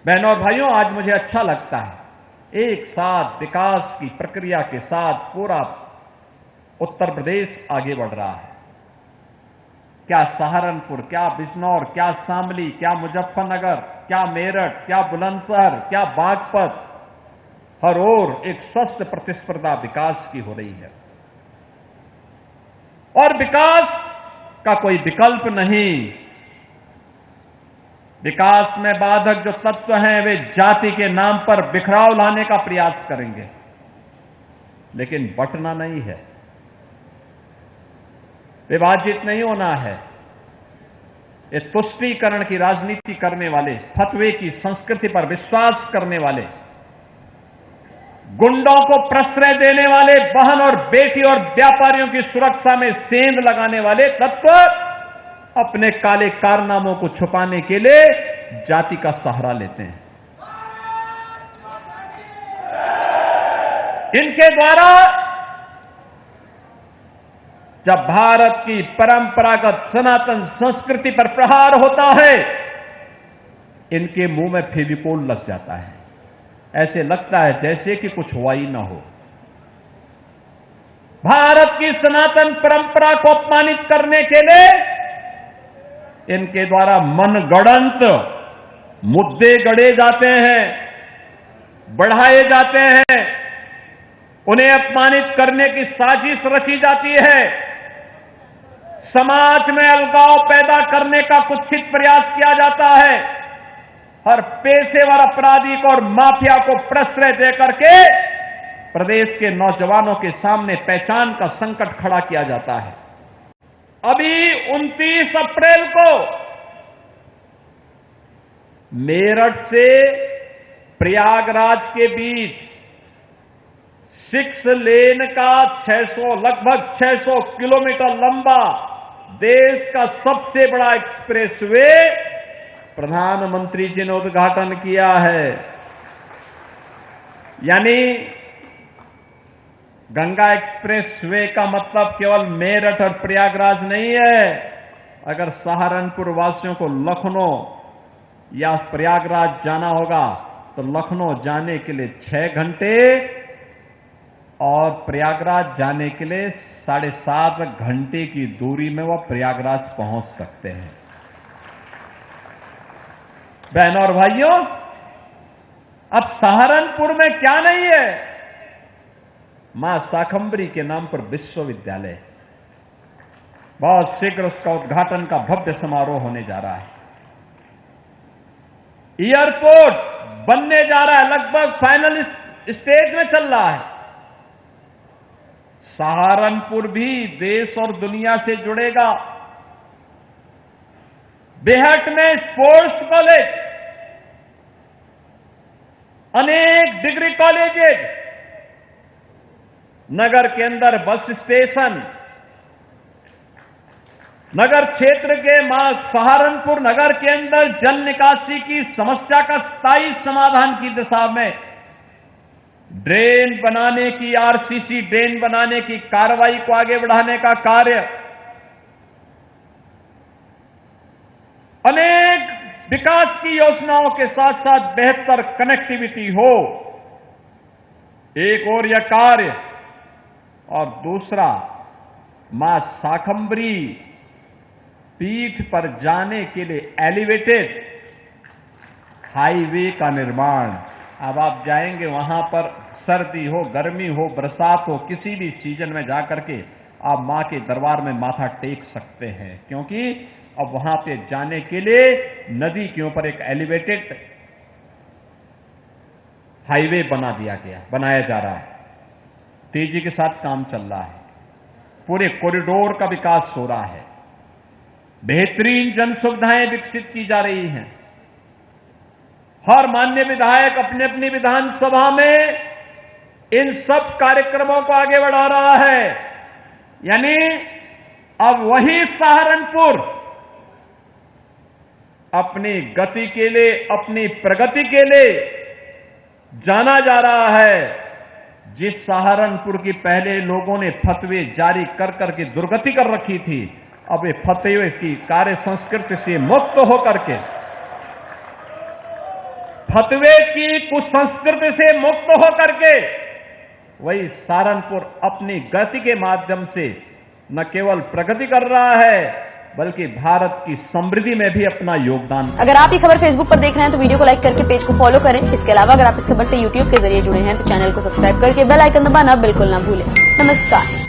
बहनों और भाइयों, आज मुझे अच्छा लगता है, एक साथ विकास की प्रक्रिया के साथ पूरा उत्तर प्रदेश आगे बढ़ रहा है। क्या सहारनपुर, क्या बिजनौर, क्या शामली, क्या मुजफ्फरनगर, क्या मेरठ, क्या बुलंदशहर, क्या बागपत, हर ओर एक स्वस्थ प्रतिस्पर्धा विकास की हो रही है। और विकास का कोई विकल्प नहीं। विकास में बाधक जो तत्व हैं वे जाति के नाम पर बिखराव लाने का प्रयास करेंगे, लेकिन बंटना नहीं है, विभाजित नहीं होना है। ये तुष्टीकरण की राजनीति करने वाले, फतवे की संस्कृति पर विश्वास करने वाले, गुंडों को प्रश्रय देने वाले, बहन और बेटी और व्यापारियों की सुरक्षा में सेंध लगाने वाले तत्व अपने काले कारनामों को छुपाने के लिए जाति का सहारा लेते हैं। इनके द्वारा जब भारत की परंपरागत सनातन संस्कृति पर प्रहार होता है, इनके मुंह में फेविकोल लग जाता है। ऐसे लगता है जैसे कि कुछ हुआ ही ना हो। भारत की सनातन परंपरा को अपमानित करने के लिए इनके द्वारा मनगढ़ंत मुद्दे गढ़े जाते हैं, बढ़ाए जाते हैं, उन्हें अपमानित करने की साजिश रची जाती है, समाज में अलगाव पैदा करने का कुत्सित प्रयास किया जाता है, हर पेशेवर अपराधी को और माफिया को प्रश्रय देकर के प्रदेश के नौजवानों के सामने पहचान का संकट खड़ा किया जाता है। अभी 29 अप्रैल को मेरठ से प्रयागराज के बीच 6 लेन का लगभग 600 किलोमीटर लंबा देश का सबसे बड़ा एक्सप्रेसवे प्रधानमंत्री जी ने उद्घाटन किया है। यानी गंगा एक्सप्रेसवे का मतलब केवल मेरठ और प्रयागराज नहीं है। अगर सहारनपुर वासियों को लखनऊ या प्रयागराज जाना होगा तो लखनऊ जाने के लिए 6 घंटे और प्रयागराज जाने के लिए 7.5 घंटे की दूरी में वह प्रयागराज पहुंच सकते हैं। बहनों और भाइयों, अब सहारनपुर में क्या नहीं है? मां शाकंभरी के नाम पर विश्वविद्यालय, बहुत शीघ्र उसका उद्घाटन का भव्य समारोह होने जा रहा है। एयरपोर्ट बनने जा रहा है, लगभग फाइनल स्टेज में चल रहा है। सहारनपुर भी देश और दुनिया से जुड़ेगा। बेहट में स्पोर्ट्स कॉलेज, अनेक डिग्री कॉलेजेस, नगर के अंदर बस स्टेशन, नगर क्षेत्र के सहारनपुर नगर के अंदर जल निकासी की समस्या का स्थायी समाधान की दिशा में ड्रेन बनाने की, आरसीसी ड्रेन बनाने की कार्रवाई को आगे बढ़ाने का कार्य, अनेक विकास की योजनाओं के साथ साथ बेहतर कनेक्टिविटी हो, एक और यह कार्य, और दूसरा मां शाकंभरी पीठ पर जाने के लिए एलिवेटेड हाईवे का निर्माण। अब आप जाएंगे वहां पर, सर्दी हो, गर्मी हो, बरसात हो, किसी भी सीजन में जाकर के आप मां के दरबार में माथा टेक सकते हैं, क्योंकि अब वहां पे जाने के लिए नदी के ऊपर एक एलिवेटेड हाईवे बनाया जा रहा है। तेजी के साथ काम चल रहा है, पूरे कॉरिडोर का विकास हो रहा है, बेहतरीन जन सुविधाएं विकसित की जा रही हैं। हर माननीय विधायक अपने अपनी विधानसभा में इन सब कार्यक्रमों को आगे बढ़ा रहा है। यानी अब वही सहारनपुर अपनी गति के लिए, अपनी प्रगति के लिए जाना जा रहा है। जिस सहारनपुर की पहले लोगों ने फतवे जारी कर करके दुर्गति कर रखी थी, अब ये फतवे की कार्य संस्कृति से मुक्त होकर के फतवे की कुसंस्कृति से मुक्त होकर के वही सहारनपुर अपनी गति के माध्यम से न केवल प्रगति कर रहा है बल्कि भारत की समृद्धि में भी अपना योगदान। अगर आप ये खबर फेसबुक पर देख रहे हैं तो वीडियो को लाइक करके पेज को फॉलो करें। इसके अलावा अगर आप इस खबर से यूट्यूब के जरिए जुड़े हैं तो चैनल को सब्सक्राइब करके बेल आइकन दबाना बिल्कुल ना भूलें। नमस्कार।